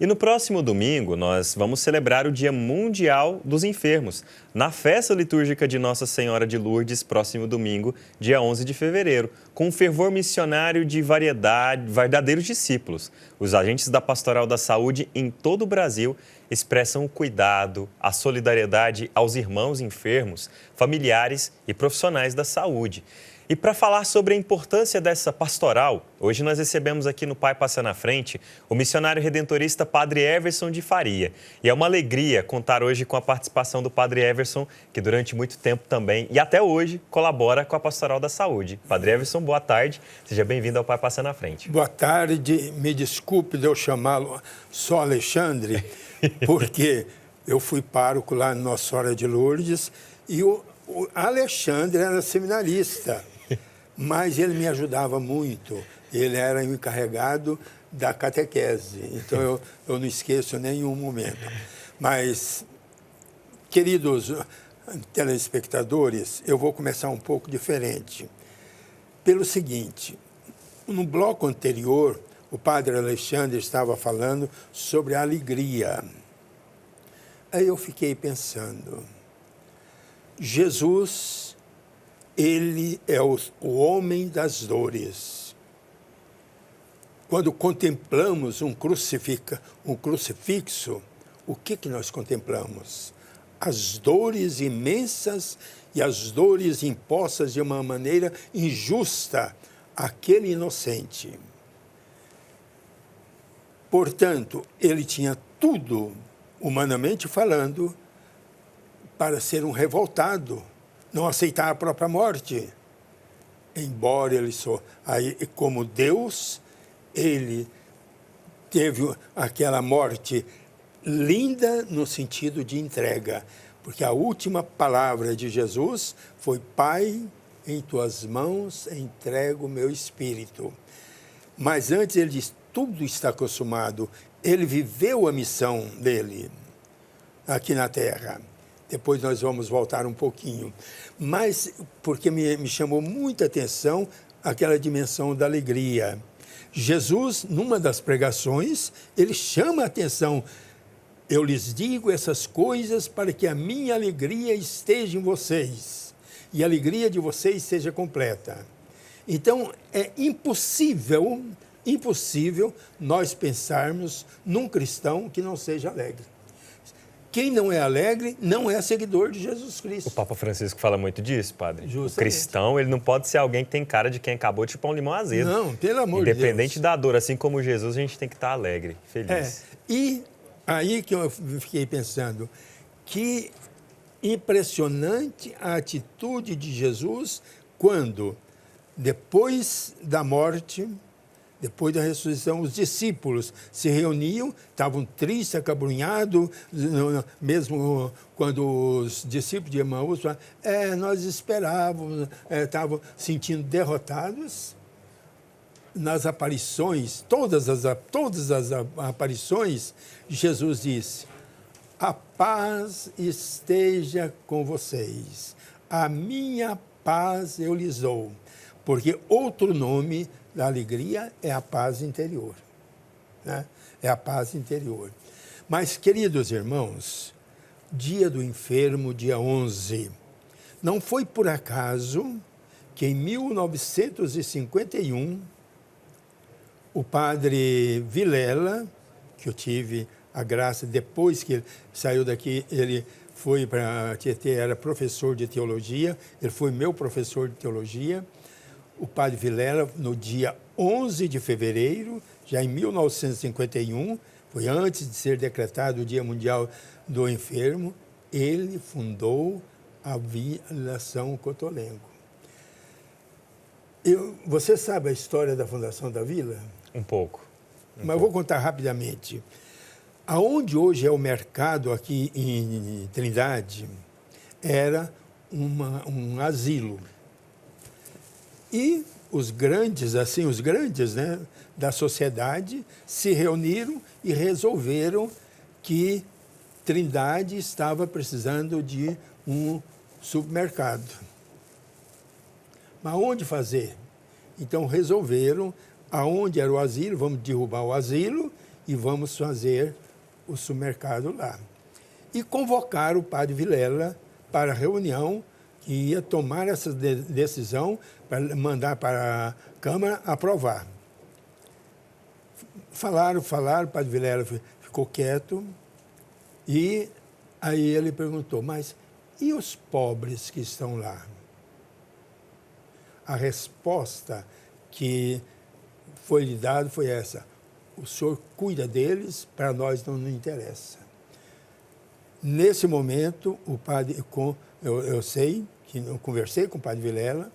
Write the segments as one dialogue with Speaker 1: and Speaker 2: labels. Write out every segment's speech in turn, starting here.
Speaker 1: E no próximo domingo, nós vamos celebrar o Dia Mundial dos Enfermos, na festa litúrgica de Nossa Senhora de Lourdes, próximo domingo, dia 11 de fevereiro, com um fervor missionário de verdadeiros discípulos. Os agentes da Pastoral da Saúde em todo o Brasil expressam o cuidado, a solidariedade aos irmãos enfermos, familiares e profissionais da saúde. E para falar sobre a importância dessa pastoral, hoje nós recebemos aqui no Pai Passa na Frente o missionário redentorista Padre Everson de Faria. E é uma alegria contar hoje com a participação do Padre Everson, que durante muito tempo também e até hoje colabora com a Pastoral da Saúde. Padre Everson, boa tarde, seja bem-vindo ao Pai Passa na Frente.
Speaker 2: Boa tarde, me desculpe de eu chamá-lo só Alexandre, porque eu fui pároco lá em Nossa Senhora de Lourdes e o Alexandre era seminarista. Mas ele me ajudava muito, ele era o encarregado da catequese, então eu não esqueço nenhum momento. Mas, queridos telespectadores, eu vou começar um pouco diferente. Pelo seguinte, no bloco anterior, o padre Alexandre estava falando sobre a alegria. Aí eu fiquei pensando, Jesus, ele é o homem das dores. Quando contemplamos um crucifixo, o que nós contemplamos? As dores imensas e as dores impostas de uma maneira injusta àquele inocente. Portanto, ele tinha tudo, humanamente falando, para ser um revoltado, não aceitar a própria morte. Embora ele como Deus, ele teve aquela morte linda no sentido de entrega, porque a última palavra de Jesus foi: Pai, em tuas mãos entrego o meu espírito. Mas antes ele disse, tudo está consumado. Ele viveu a missão dele aqui na terra. Depois nós vamos voltar um pouquinho. Mas porque me chamou muita atenção aquela dimensão da alegria. Jesus, numa das pregações, ele chama a atenção. Eu lhes digo essas coisas para que a minha alegria esteja em vocês e a alegria de vocês seja completa. Então, é impossível nós pensarmos num cristão que não seja alegre. Quem não é alegre não é seguidor de Jesus Cristo.
Speaker 1: O Papa Francisco fala muito disso, padre.
Speaker 2: Justamente.
Speaker 1: O cristão, ele não pode ser alguém que tem cara de quem acabou de chupar um limão azedo.
Speaker 2: Não, pelo amor de Deus.
Speaker 1: Independente da dor, assim como Jesus, a gente tem que estar alegre, feliz.
Speaker 2: E aí que eu fiquei pensando, que impressionante a atitude de Jesus quando, depois da morte, depois da ressurreição, os discípulos se reuniam, estavam tristes, acabrunhados, mesmo quando os discípulos de Emaús falaram, nós esperávamos, estavam sentindo derrotados. Nas aparições, todas as aparições, Jesus disse, a paz esteja com vocês, a minha paz eu lhes dou, porque outro nome da alegria é a paz interior, né? É a paz interior. Mas, queridos irmãos, dia do enfermo, dia 11, não foi por acaso que em 1951, o padre Vilela, que eu tive a graça, depois que ele saiu daqui, ele foi para Tietê, era professor de teologia, ele foi meu professor de teologia. O padre Vilela, no dia 11 de fevereiro, já em 1951, foi antes de ser decretado o Dia Mundial do Enfermo, ele fundou a Vila Cotolengo. Você sabe a história da fundação da vila?
Speaker 1: Um pouco.
Speaker 2: Mas eu vou contar rapidamente. Aonde hoje é o mercado aqui em Trindade, era um asilo. E os grandes, né, da sociedade se reuniram e resolveram que Trindade estava precisando de um supermercado. Mas onde fazer? Então resolveram, aonde era o asilo, vamos derrubar o asilo e vamos fazer o supermercado lá. E convocaram o padre Vilela para a reunião que ia tomar essa decisão para mandar para a Câmara aprovar. Falaram, o padre Vilela ficou quieto e aí ele perguntou, mas e os pobres que estão lá? A resposta que foi lhe dada foi essa, o senhor cuida deles, para nós não nos interessa. Nesse momento, o padre, eu sei que eu conversei com o padre Vilela,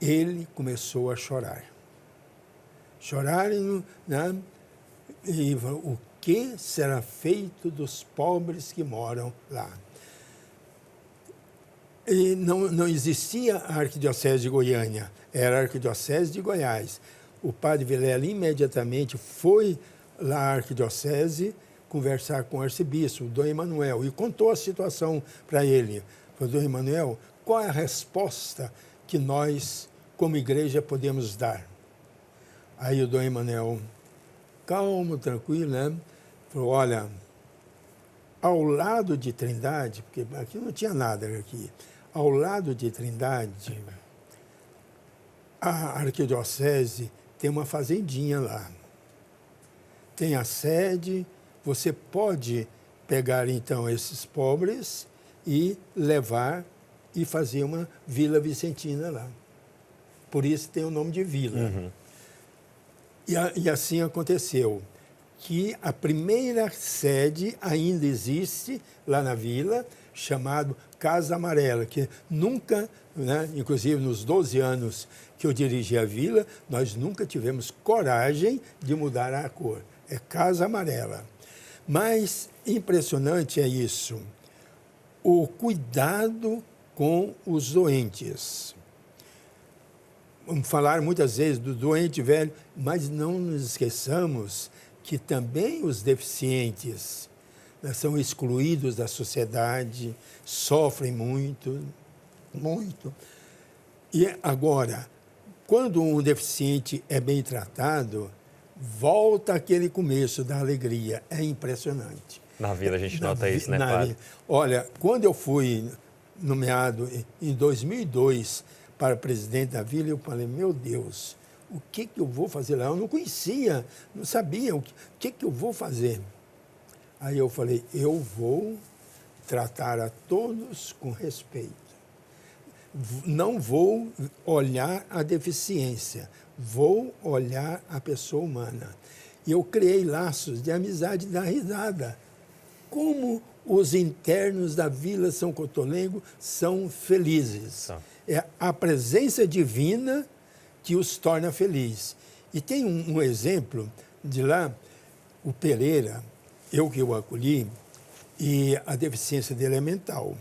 Speaker 2: ele começou a chorar. Chorar, né? E o que será feito dos pobres que moram lá? E não existia a Arquidiocese de Goiânia, era a Arquidiocese de Goiás. O padre Vilela imediatamente foi lá à Arquidiocese conversar com o arcebispo, o Dom Emanuel, e contou a situação para ele. Falou, Dom Emanuel, qual é a resposta que nós, como igreja, podemos dar? Aí o Dom Emanuel, calmo, tranquilo, né? Falou, olha, ao lado de Trindade, porque aqui não tinha nada aqui, ao lado de Trindade, a Arquidiocese tem uma fazendinha lá. Tem a sede, você pode pegar então esses pobres e levar e fazer uma Vila Vicentina lá. Por isso tem o nome de vila.
Speaker 1: Uhum.
Speaker 2: E assim aconteceu, que a primeira sede ainda existe lá na vila, chamado Casa Amarela, que nunca, né, inclusive nos 12 anos que eu dirigi a vila, nós nunca tivemos coragem de mudar a cor. É Casa Amarela. Mas impressionante é isso, o cuidado com os doentes. Vamos falar muitas vezes do doente velho, mas não nos esqueçamos que também os deficientes, né, são excluídos da sociedade, sofrem muito, muito. E agora, quando um deficiente é bem tratado, volta aquele começo da alegria. É impressionante.
Speaker 1: Na vila a gente nota isso, né, padre?
Speaker 2: Olha, quando eu fui nomeado em 2002 para presidente da vila, eu falei, meu Deus, o que eu vou fazer lá? Eu não conhecia, não sabia o que eu vou fazer. Aí eu falei, eu vou tratar a todos com respeito. Não vou olhar a deficiência, vou olhar a pessoa humana. E eu criei laços de amizade e da risada. Como os internos da Vila São Cotolengo são felizes. É a presença divina que os torna felizes. E tem um exemplo de lá, o Pereira, eu que o acolhi, e a deficiência dele é mental.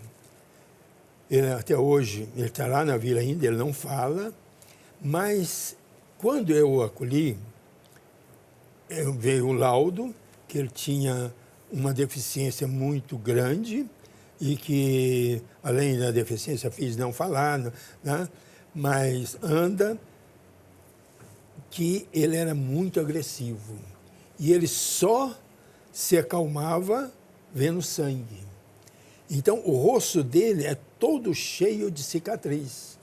Speaker 2: Ele, até hoje, ele está lá na vila ainda, ele não fala, mas quando eu o acolhi, veio o laudo que ele tinha uma deficiência muito grande e que, além da deficiência física, não falar, né, mas anda, que ele era muito agressivo. E ele só se acalmava vendo sangue. Então, o rosto dele é todo cheio de cicatriz.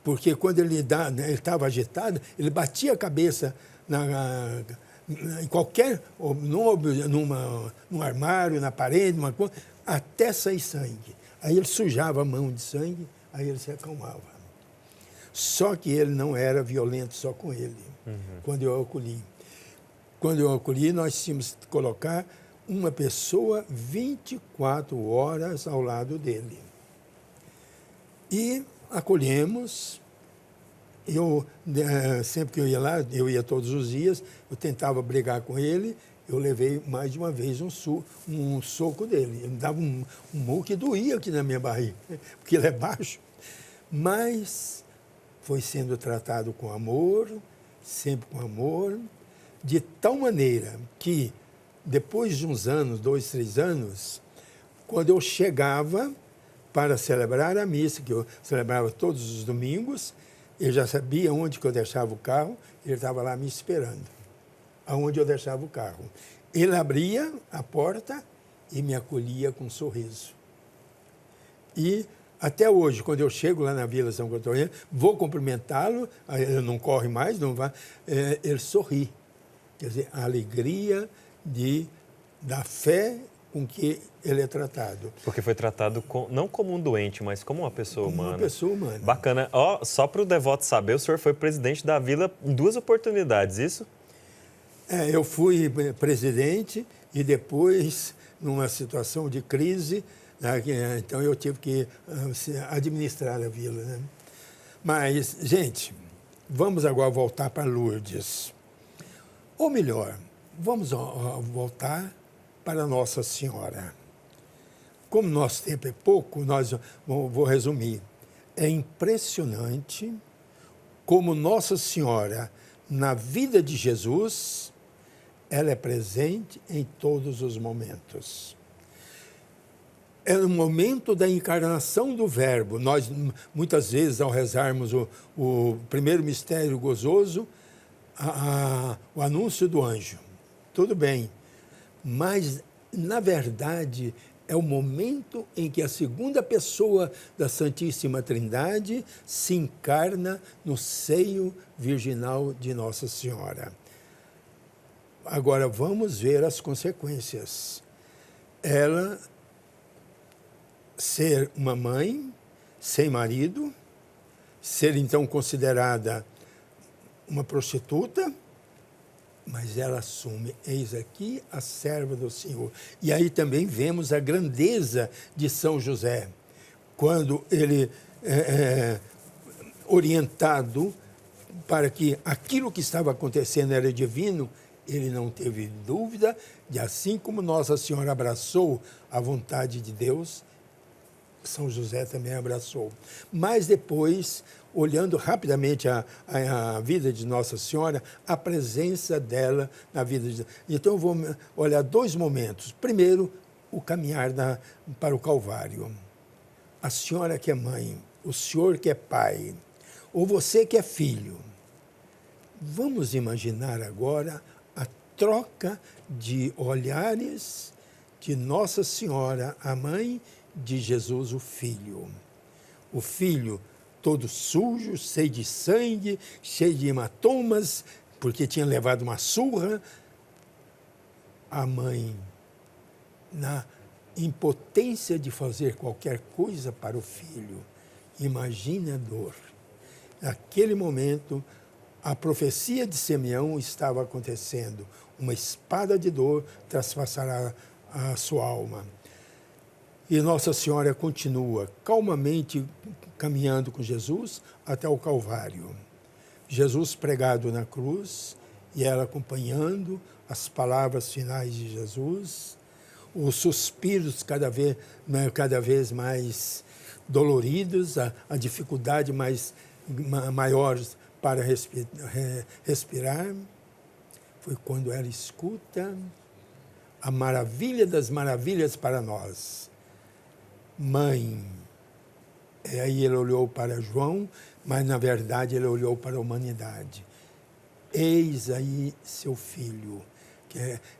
Speaker 2: Porque quando ele estava agitado, ele batia a cabeça em qualquer, num armário, na parede, uma coisa, até sair sangue. Aí ele sujava a mão de sangue, aí ele se acalmava. Só que ele não era violento só com ele, quando eu acolhi. Quando eu acolhi, nós tínhamos que colocar uma pessoa 24 horas ao lado dele. E acolhemos. Eu, sempre que eu ia lá, eu ia todos os dias, eu tentava brigar com ele, eu levei mais de uma vez um soco dele. Ele me dava um murro que doía aqui na minha barriga, porque ele é baixo. Mas foi sendo tratado com amor, sempre com amor, de tal maneira que, depois de uns anos, 2, 3 anos, quando eu chegava para celebrar a missa, que eu celebrava todos os domingos, ele já sabia onde que eu deixava o carro, ele estava lá me esperando. aonde eu deixava o carro. Ele abria a porta e me acolhia com um sorriso. E até hoje, quando eu chego lá na Vila São Catarina, vou cumprimentá-lo, ele não corre mais, não vai, ele sorri. Quer dizer, a alegria da fé com que ele é tratado.
Speaker 1: Porque foi tratado não como um doente, mas como uma pessoa humana.
Speaker 2: Uma pessoa humana.
Speaker 1: Bacana. Só para o devoto saber, o senhor foi presidente da Vila em 2 oportunidades, isso?
Speaker 2: Eu fui presidente e depois, numa situação de crise, então eu tive que administrar a vila. Né? Mas, gente, vamos agora voltar para Lourdes. Ou melhor, vamos voltar para Nossa Senhora. Como nosso tempo é pouco, vou resumir. É impressionante como Nossa Senhora, na vida de Jesus, ela é presente em todos os momentos. É no momento da encarnação do Verbo. Nós, muitas vezes, ao rezarmos o primeiro mistério gozoso, o anúncio do anjo. Tudo bem. Mas, na verdade, é o momento em que a segunda pessoa da Santíssima Trindade se encarna no seio virginal de Nossa Senhora. Agora, vamos ver as consequências. Ela ser uma mãe sem marido, ser então considerada uma prostituta, mas ela assume, eis aqui a serva do Senhor. E aí também vemos a grandeza de São José, quando ele orientado para que aquilo que estava acontecendo era divino, ele não teve dúvida de, assim como Nossa Senhora abraçou a vontade de Deus, São José também abraçou. Mas depois, olhando rapidamente a vida de Nossa Senhora, a presença dela na vida de... Então, eu vou olhar 2 momentos. Primeiro, o caminhar para o Calvário. A senhora que é mãe, o senhor que é pai, ou você que é filho. Vamos imaginar agora a troca de olhares de Nossa Senhora, a mãe, de Jesus, o Filho. O Filho todo sujo, cheio de sangue, cheio de hematomas, porque tinha levado uma surra. A mãe, na impotência de fazer qualquer coisa para o filho. Imagine a dor. Naquele momento, a profecia de Simeão estava acontecendo. Uma espada de dor traspassará a sua alma. E Nossa Senhora continua calmamente caminhando com Jesus até o Calvário. Jesus pregado na cruz e ela acompanhando as palavras finais de Jesus, os suspiros cada vez mais doloridos, a dificuldade maior para respirar. Foi quando ela escuta a maravilha das maravilhas para nós. Mãe. E aí ele olhou para João, mas na verdade ele olhou para a humanidade. Eis aí seu filho.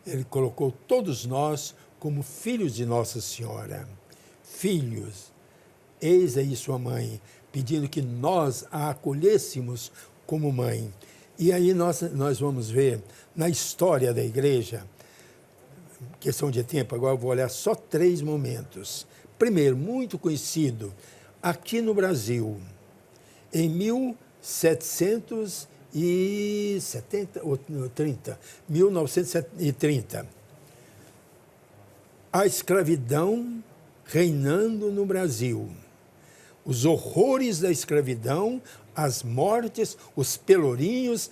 Speaker 2: Ele colocou todos nós como filhos de Nossa Senhora. Filhos. Eis aí sua mãe, pedindo que nós a acolhêssemos como mãe. E aí nós vamos ver na história da igreja, questão de tempo, agora eu vou olhar só 3 momentos. Primeiro, muito conhecido, aqui no Brasil, em 1930, a escravidão reinando no Brasil. Os horrores da escravidão, as mortes, os pelourinhos,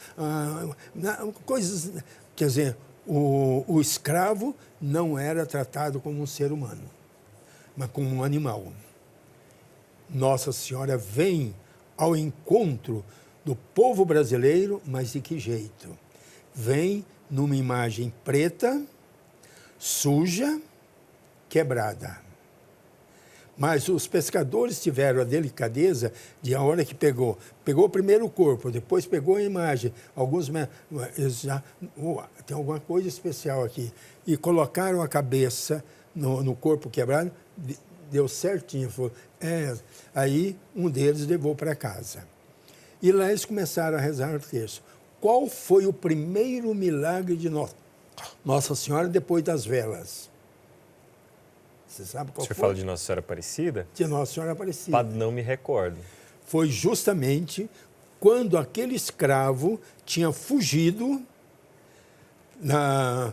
Speaker 2: coisas... Quer dizer, o escravo não era tratado como um ser humano, mas como um animal. Nossa Senhora vem ao encontro do povo brasileiro, mas de que jeito? Vem numa imagem preta, suja, quebrada. Mas os pescadores tiveram a delicadeza de, a hora que pegou primeiro o corpo, depois pegou a imagem, eles já, tem alguma coisa especial aqui, e colocaram a cabeça no corpo quebrado, deu certinho. Falou, aí um deles levou para casa. E lá eles começaram a rezar o terço. Qual foi o primeiro milagre de Nossa Senhora depois das velas? Você sabe qual foi?
Speaker 1: O senhor fala de Nossa Senhora Aparecida?
Speaker 2: De Nossa Senhora Aparecida.
Speaker 1: Padre, não me recordo.
Speaker 2: Foi justamente quando aquele escravo tinha fugido lá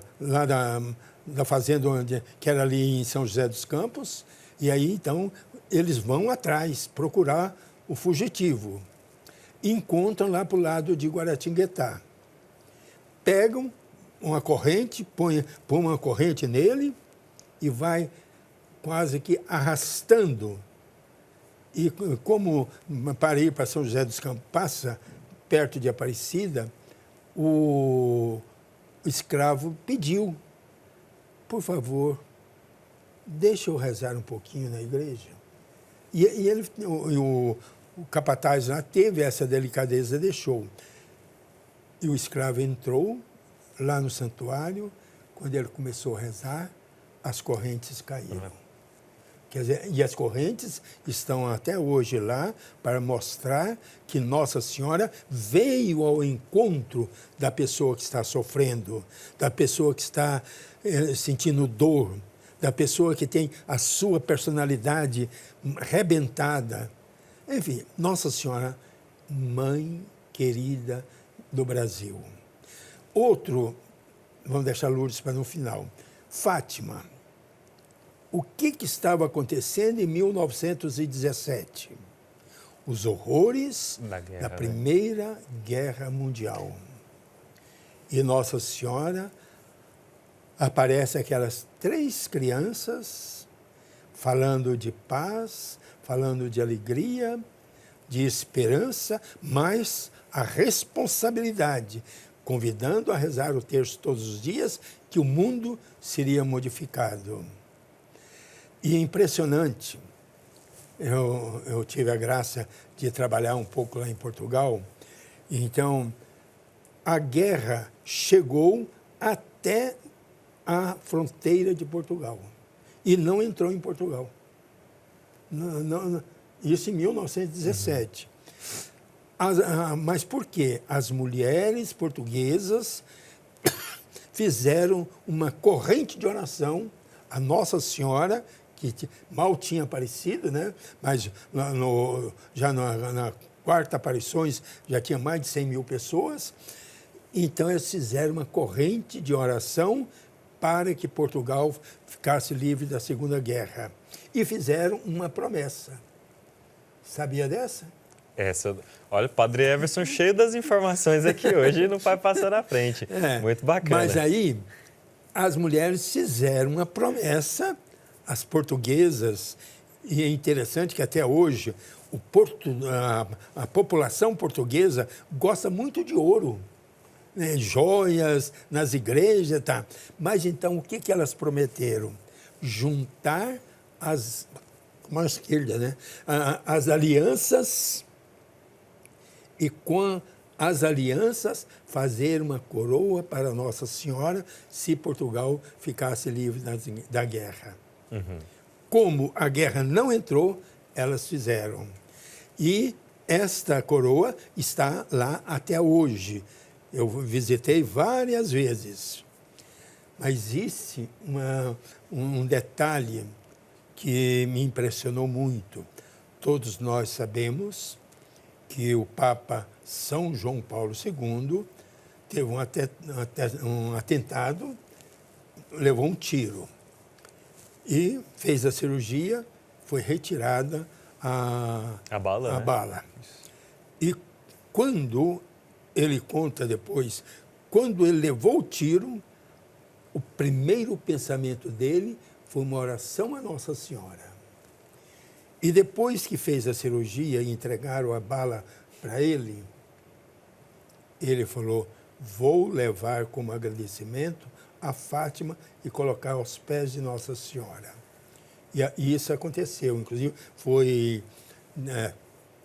Speaker 2: da fazenda que era ali em São José dos Campos, e aí então eles vão atrás procurar o fugitivo. Encontram lá para o lado de Guaratinguetá. Pegam uma corrente, põe uma corrente nele e vai quase que arrastando. E como para ir para São José dos Campos passa perto de Aparecida, o escravo pediu, por favor, deixa eu rezar um pouquinho na igreja. E ele, o capataz lá teve essa delicadeza, deixou. E o escravo entrou lá no santuário, quando ele começou a rezar, as correntes caíram. Quer dizer, e as correntes estão até hoje lá para mostrar que Nossa Senhora veio ao encontro da pessoa que está sofrendo, da pessoa que está sentindo dor, da pessoa que tem a sua personalidade rebentada. Enfim, Nossa Senhora, Mãe querida do Brasil. Outro, vamos deixar Lourdes para no final, Fátima. O que estava acontecendo em 1917? Os horrores da Primeira Guerra Mundial. E Nossa Senhora, aparece aquelas 3 crianças falando de paz, falando de alegria, de esperança, mas a responsabilidade, convidando a rezar o terço todos os dias, que o mundo seria modificado. E é impressionante, eu tive a graça de trabalhar um pouco lá em Portugal, então a guerra chegou até a fronteira de Portugal e não entrou em Portugal. Isso em 1917. Mas por quê? As mulheres portuguesas fizeram uma corrente de oração a Nossa Senhora, que mal tinha aparecido, né? Mas já na quarta aparições já tinha mais de 100 mil pessoas. Então eles fizeram uma corrente de oração para que Portugal ficasse livre da Segunda Guerra. E fizeram uma promessa. Sabia dessa?
Speaker 1: Olha, o Padre Everson cheio das informações aqui hoje, não vai passar na frente. Muito bacana.
Speaker 2: Mas aí as mulheres fizeram uma promessa, as portuguesas, e é interessante que até hoje a população portuguesa gosta muito de ouro, né? Joias nas igrejas, tá? Mas então o que elas prometeram? Juntar as mão esquerda, né? As alianças e com as alianças fazer uma coroa para Nossa Senhora se Portugal ficasse livre da guerra. Uhum. Como a guerra não entrou, elas fizeram. E esta coroa está lá até hoje. Eu visitei várias vezes. Mas existe um detalhe que me impressionou muito. Todos nós sabemos que o Papa São João Paulo II teve um atentado, levou um tiro e fez a cirurgia, foi retirada a bala. E quando ele conta depois, quando ele levou o tiro, o primeiro pensamento dele foi uma oração a Nossa Senhora. E depois que fez a cirurgia e entregaram a bala para ele, ele falou, vou levar como agradecimento a Fátima e colocar aos pés de Nossa Senhora. E isso aconteceu. Inclusive,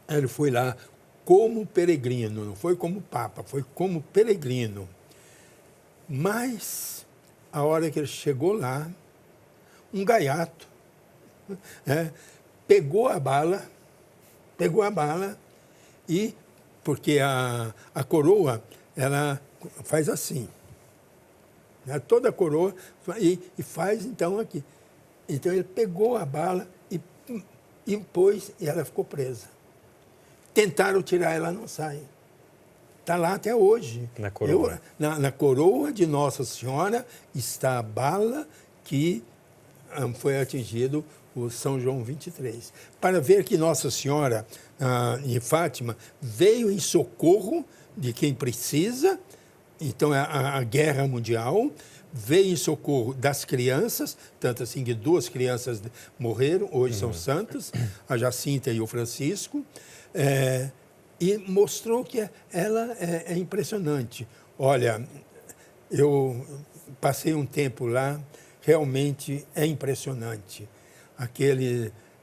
Speaker 2: ele foi lá como peregrino, não foi como papa, foi como peregrino. Mas, a hora que ele chegou lá, um gaiato pegou a bala, e, porque a coroa, ela faz assim, né? Toda a coroa, e faz então aqui. Então ele pegou a bala e pôs, e ela ficou presa. Tentaram tirar, ela não sai. Está lá até hoje.
Speaker 1: Na coroa.
Speaker 2: Na coroa de Nossa Senhora está a bala que foi atingido o São João 23. Para ver que Nossa Senhora em Fátima veio em socorro de quem precisa, então a guerra mundial, veio em socorro das crianças, tanto assim que 2 crianças morreram, hoje são santas, a Jacinta e o Francisco, e mostrou que ela é impressionante. Olha, eu passei um tempo lá, realmente é impressionante.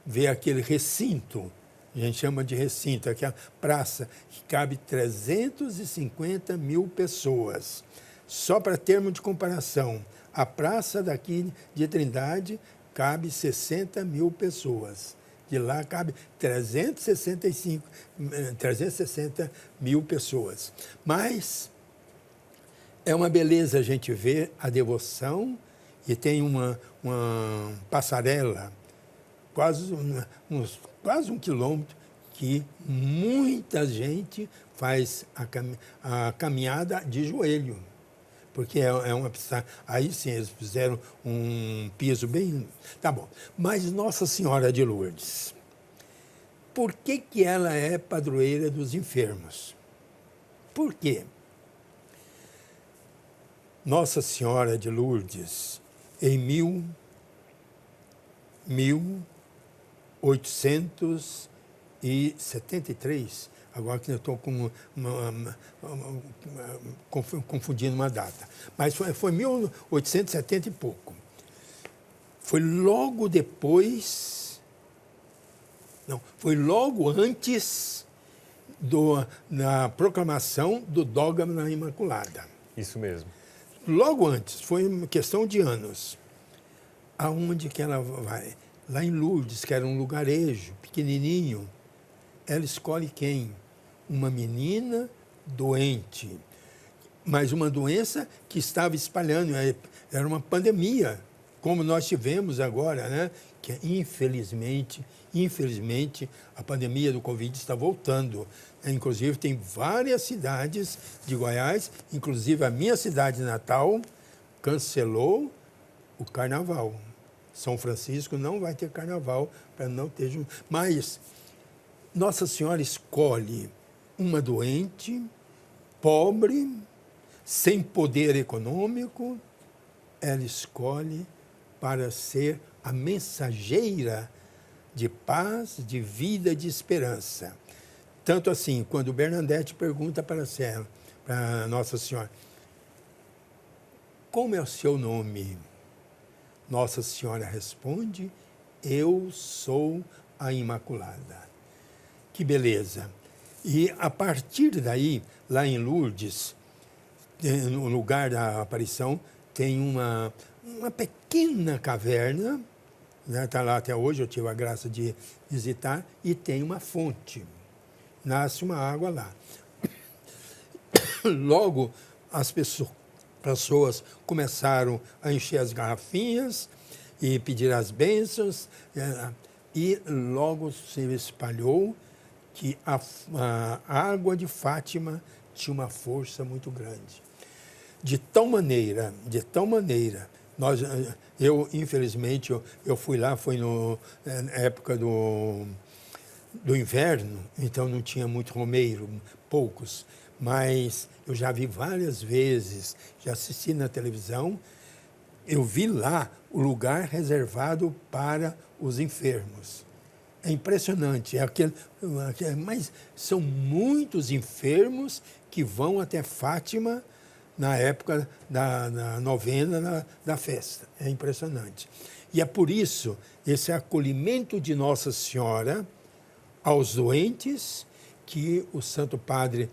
Speaker 2: Ver aquele recinto, a gente chama de recinto, aquela praça que cabe 350 mil pessoas. Só para termos de comparação, a praça daqui de Trindade cabe 60 mil pessoas. De lá cabe 360 mil pessoas. Mas é uma beleza a gente ver a devoção, e tem uma passarela, quase 1 quilômetro, que muita gente faz a caminhada de joelho. Porque aí sim, eles fizeram um piso bem... Tá bom. Mas Nossa Senhora de Lourdes, por que ela é padroeira dos enfermos? Por quê? Nossa Senhora de Lourdes, em 1873, agora que eu estou confundindo uma data, mas foi 1870 e pouco. Foi logo depois, não, foi logo antes da proclamação do dogma da Imaculada.
Speaker 1: Isso mesmo.
Speaker 2: Logo antes, foi uma questão de anos. Aonde que ela vai? Lá em Lourdes, que era um lugarejo pequenininho, ela escolhe quem? Uma menina doente, mas uma doença que estava espalhando, era uma pandemia, como nós tivemos agora, né? Que infelizmente, a pandemia do Covid está voltando. Inclusive, tem várias cidades de Goiás, inclusive a minha cidade natal, cancelou o carnaval. São Francisco não vai ter carnaval para não ter... Mas Nossa Senhora escolhe uma doente, pobre, sem poder econômico, ela escolhe para ser a mensageira de paz, de vida, de esperança. Tanto assim, quando Bernadette pergunta para Nossa Senhora, como é o seu nome? Nossa Senhora responde, eu sou a Imaculada. Que beleza! E a partir daí, lá em Lourdes, no lugar da aparição, tem uma pequena caverna, está lá até hoje, eu tive a graça de visitar, e tem uma fonte. Nasce uma água lá. Logo, as pessoas começaram a encher as garrafinhas e pedir as bênçãos, e logo se espalhou que a água de Fátima tinha uma força muito grande. De tal maneira, infelizmente, eu fui lá, foi na época do inverno, então não tinha muito romeiro, poucos, mas eu já vi várias vezes, já assisti na televisão, eu vi lá o lugar reservado para os enfermos. É impressionante, mas são muitos enfermos que vão até Fátima na época da novena da festa. É impressionante. E é por isso esse acolhimento de Nossa Senhora aos doentes que o Santo Padre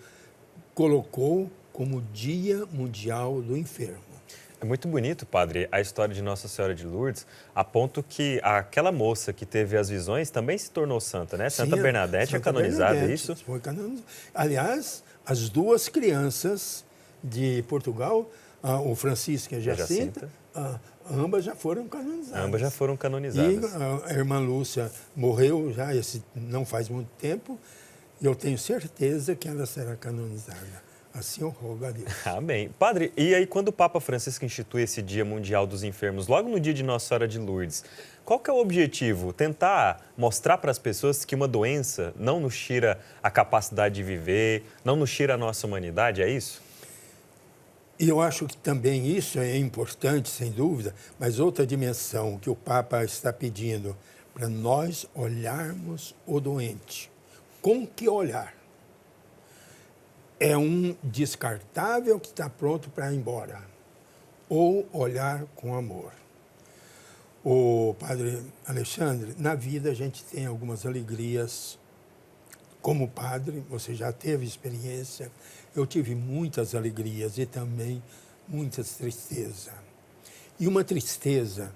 Speaker 2: colocou como Dia Mundial do Enfermo.
Speaker 1: É muito bonito, padre, a história de Nossa Senhora de Lourdes, a ponto que aquela moça que teve as visões também se tornou santa, né? Santa Bernadette é canonizada, é isso?
Speaker 2: Foi canonizada. Aliás, as duas crianças de Portugal, o Francisco e a Jacinta, ambas já foram canonizadas.
Speaker 1: Ambas já foram canonizadas.
Speaker 2: E a irmã Lúcia morreu já não faz muito tempo, e eu tenho certeza que ela será canonizada. Assim eu rogo a Deus.
Speaker 1: Amém. Padre, e aí quando o Papa Francisco institui esse Dia Mundial dos Enfermos, logo no dia de Nossa Senhora de Lourdes, qual que é o objetivo? Tentar mostrar para as pessoas que uma doença não nos tira a capacidade de viver, não nos tira a nossa humanidade, é isso?
Speaker 2: E eu acho que também isso é importante, sem dúvida, mas outra dimensão que o Papa está pedindo para nós olharmos o doente. Com que olhar? É um descartável que está pronto para ir embora, ou olhar com amor. O Padre Alexandre, na vida a gente tem algumas alegrias. Como padre, você já teve experiência, eu tive muitas alegrias e também muitas tristezas. E uma tristeza,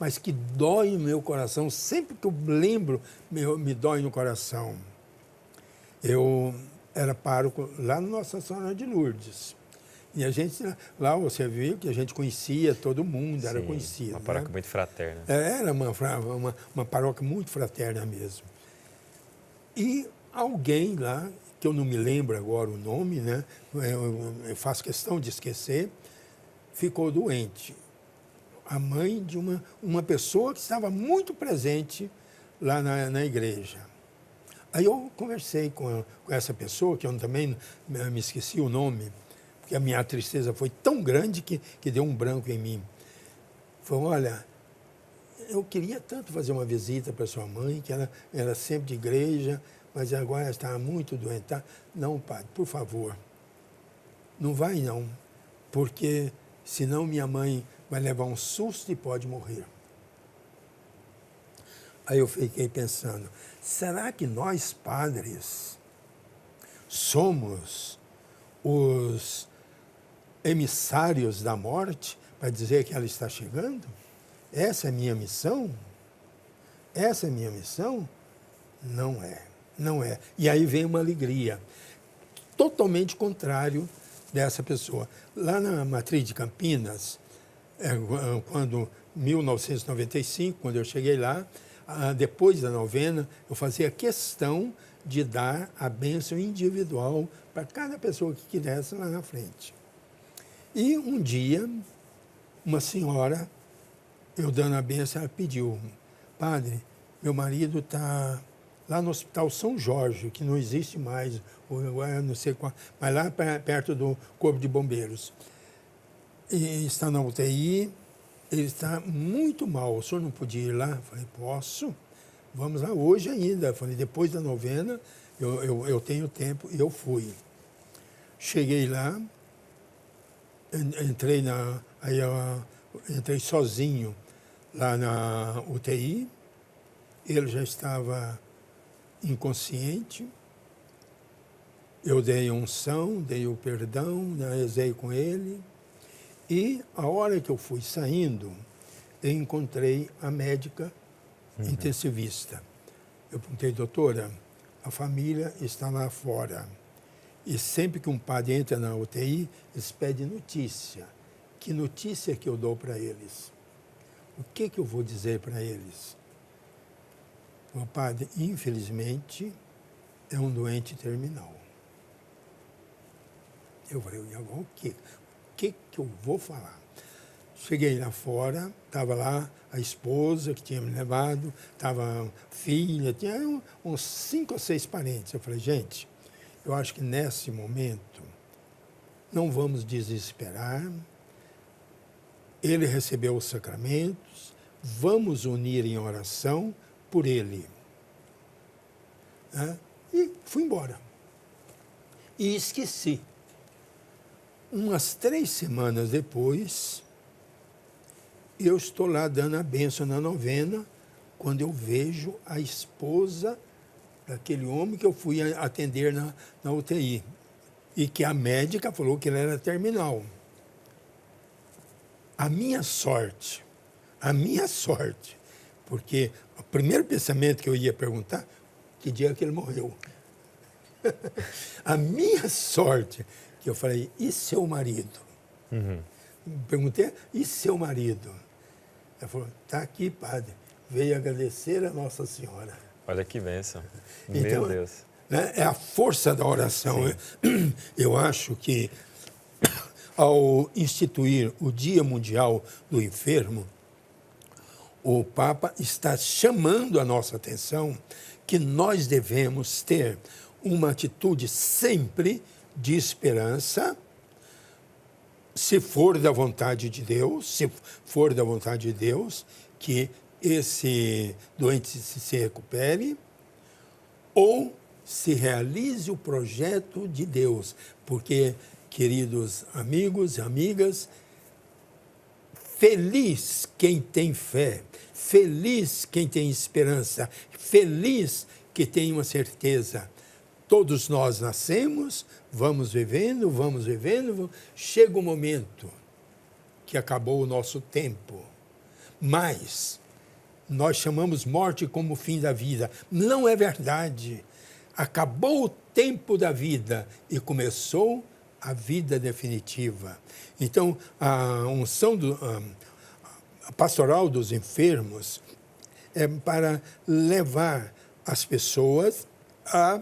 Speaker 2: mas que dói no meu coração, sempre que eu lembro, me dói no coração. Eu era pároco lá na Nossa Senhora de Lourdes. E a gente, lá você viu que a gente conhecia todo mundo, era conhecido.
Speaker 1: Uma paróquia muito fraterna.
Speaker 2: Era uma paróquia muito fraterna mesmo. E alguém lá, que eu não me lembro agora o nome, né? Eu faço questão de esquecer, ficou doente. A mãe de uma pessoa que estava muito presente lá na igreja. Aí eu conversei com essa pessoa, que eu também me esqueci o nome, porque a minha tristeza foi tão grande que deu um branco em mim. Falou, olha, eu queria tanto fazer uma visita para sua mãe, que ela era sempre de igreja, mas agora ela estava muito doente. Tá? Não, padre, por favor, não vai não, porque senão minha mãe vai levar um susto e pode morrer. Aí eu fiquei pensando, será que nós, padres, somos os emissários da morte para dizer que ela está chegando? Essa é a minha missão? Essa é a minha missão? Não é, não é. E aí vem uma alegria, totalmente contrário dessa pessoa. Lá na Matriz de Campinas, quando 1995, quando eu cheguei lá, depois da novena, eu fazia questão de dar a bênção individual para cada pessoa que quisesse lá na frente. E um dia, uma senhora, eu dando a bênção, ela pediu, padre, meu marido está lá no Hospital São Jorge, que não existe mais, não sei qual, mas lá perto do Corpo de Bombeiros. E está na UTI, ele está muito mal, o senhor não podia ir lá? Eu falei, posso, vamos lá hoje ainda. Eu falei, depois da novena, eu tenho tempo, e eu fui. Cheguei lá, entrei sozinho lá na UTI, ele já estava inconsciente, eu dei a unção, dei o perdão, né, rezei com ele, e a hora que eu fui saindo, eu encontrei a médica intensivista. Eu perguntei, doutora, a família está lá fora. E sempre que um padre entra na UTI, eles pedem notícia. Que notícia que eu dou para eles? O que eu vou dizer para eles? O padre, infelizmente, é um doente terminal. Eu falei, e agora o quê? O que eu vou falar? Cheguei lá fora, estava lá a esposa que tinha me levado, estava a filha, tinha uns 5 ou 6 parentes. Eu falei, gente, eu acho que nesse momento não vamos desesperar. Ele recebeu os sacramentos, vamos unir em oração por ele. E fui embora. E esqueci. Umas 3 semanas depois, eu estou lá dando a bênção na novena, quando eu vejo a esposa daquele homem que eu fui atender na UTI. E que a médica falou que ele era terminal. A minha sorte, porque o primeiro pensamento que eu ia perguntar, que dia que ele morreu? A minha sorte, que eu falei, e seu marido? Perguntei, e seu marido? Ela falou, está aqui, padre, veio agradecer a Nossa Senhora.
Speaker 1: Olha que bênção.
Speaker 2: Então,
Speaker 1: Meu Deus.
Speaker 2: Né, é a força da oração. Eu acho que, ao instituir o Dia Mundial do Enfermo, o Papa está chamando a nossa atenção que nós devemos ter uma atitude sempre de esperança, se for da vontade de Deus, que esse doente se recupere, ou se realize o projeto de Deus. Porque, queridos amigos e amigas, feliz quem tem fé, feliz quem tem esperança, feliz que tem uma certeza. Todos nós nascemos, vamos vivendo, chega o momento que acabou o nosso tempo. Mas nós chamamos morte como fim da vida. Não é verdade. Acabou o tempo da vida e começou a vida definitiva. Então, a unção a pastoral dos enfermos é para levar as pessoas a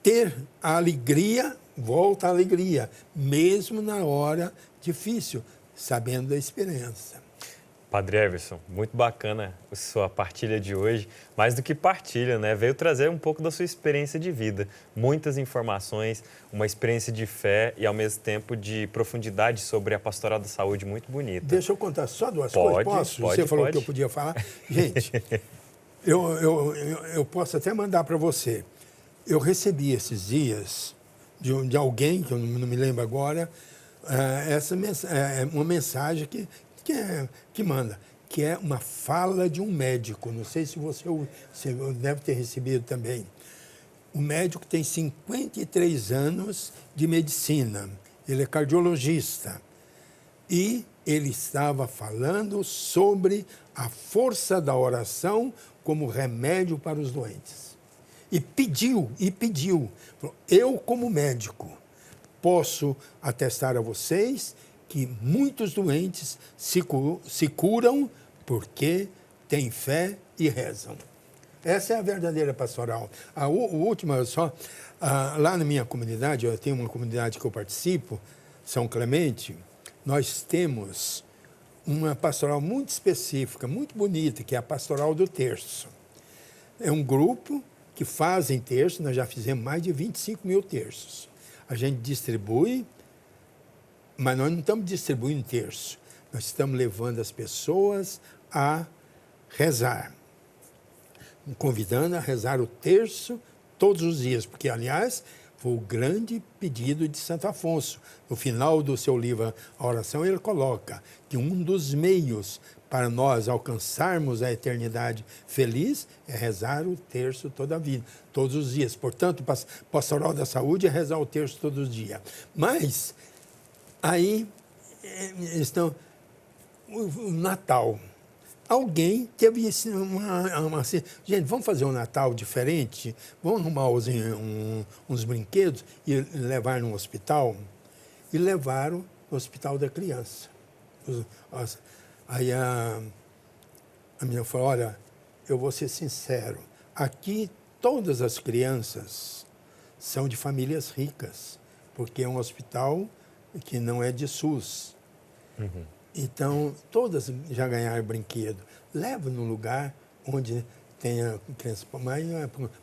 Speaker 2: ter a alegria, volta à alegria, mesmo na hora difícil, sabendo da experiência.
Speaker 1: Padre Everson, muito bacana a sua partilha de hoje. Mais do que partilha, né? Veio trazer um pouco da sua experiência de vida. Muitas informações, uma experiência de fé e, ao mesmo tempo, de profundidade sobre a pastoral da saúde muito bonita.
Speaker 2: Deixa eu contar só 2 coisas. Posso? Você falou que eu podia falar. Gente, eu posso até mandar para você. Eu recebi esses dias de alguém, que eu não me lembro agora, uma mensagem que manda, que é uma fala de um médico. Não sei se você deve ter recebido também. O médico tem 53 anos de medicina. Ele é cardiologista. E ele estava falando sobre a força da oração como remédio para os doentes. E pediu. Eu, como médico, posso atestar a vocês que muitos doentes se curam porque têm fé e rezam. Essa é a verdadeira pastoral. A última, lá na minha comunidade, eu tenho uma comunidade que eu participo, São Clemente, nós temos uma pastoral muito específica, muito bonita, que é a pastoral do terço. É um grupo que fazem terço, nós já fizemos mais de 25 mil terços. A gente distribui, mas nós não estamos distribuindo terço, nós estamos levando as pessoas a rezar, convidando a rezar o terço todos os dias, porque, aliás, foi o grande pedido de Santo Afonso. No final do seu livro, A Oração, ele coloca que um dos meios para nós alcançarmos a eternidade feliz é rezar o terço toda a vida, todos os dias. Portanto, pastoral da saúde é rezar o terço todos os dias. Mas aí estão o Natal. Alguém teve gente, vamos fazer um Natal diferente? Vamos arrumar uns brinquedos e levar no hospital? E levaram no Hospital da Criança. Aí a menina falou, olha, eu vou ser sincero, aqui todas as crianças são de famílias ricas, porque é um hospital que não é de SUS. Uhum. Então, todas já ganharam brinquedo. Leva num lugar onde tenha criança. Mas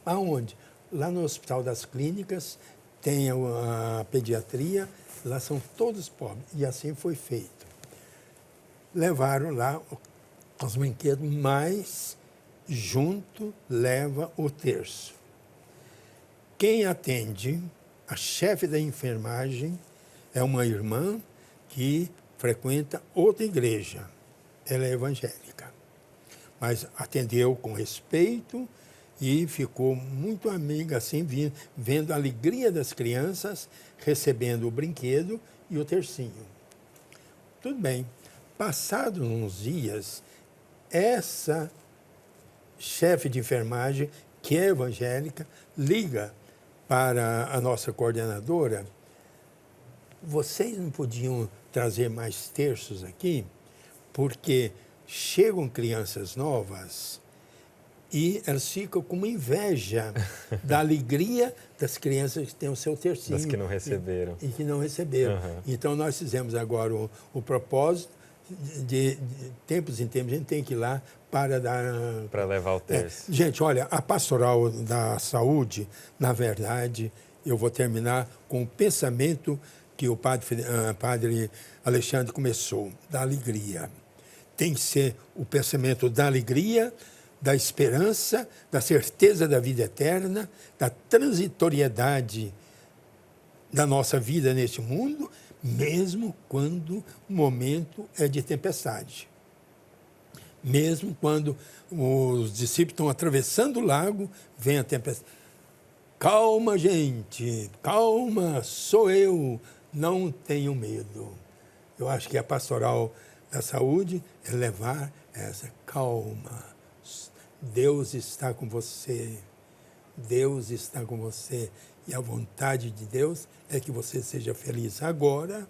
Speaker 2: aonde? Lá no Hospital das Clínicas, tem a pediatria, lá são todos pobres. E assim foi feito. Levaram lá os brinquedos, mas junto leva o terço. Quem atende, a chefe da enfermagem, é uma irmã que frequenta outra igreja. Ela é evangélica, mas atendeu com respeito e ficou muito amiga, assim, vendo a alegria das crianças, recebendo o brinquedo e o tercinho. Tudo bem. Passados uns dias, essa chefe de enfermagem, que é evangélica, liga para a nossa coordenadora: vocês não podiam trazer mais terços aqui? Porque chegam crianças novas e elas ficam com uma inveja da alegria das crianças que têm o seu tercinho.
Speaker 1: Das que não receberam.
Speaker 2: E que não receberam.
Speaker 1: Uhum.
Speaker 2: Então, nós fizemos agora o propósito de tempos em tempos, a gente tem que ir lá para dar...
Speaker 1: Para levar o terço.
Speaker 2: Gente, olha, a pastoral da saúde, na verdade, eu vou terminar com o pensamento que o padre Alexandre começou, da alegria. Tem que ser o pensamento da alegria, da esperança, da certeza da vida eterna, da transitoriedade da nossa vida neste mundo, mesmo quando o momento é de tempestade. Mesmo quando os discípulos estão atravessando o lago, vem a tempestade. Calma, gente, calma, sou eu, não tenham medo. Eu acho que a pastoral da saúde é levar essa calma. Deus está com você. Deus está com você. E a vontade de Deus é que você seja feliz agora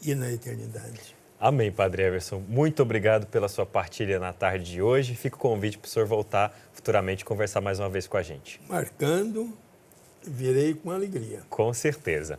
Speaker 2: e na eternidade.
Speaker 1: Amém, Padre Everson. Muito obrigado pela sua partilha na tarde de hoje. Fica o convite para o senhor voltar futuramente e conversar mais uma vez com a gente.
Speaker 2: Marcando, virei com alegria.
Speaker 1: Com certeza.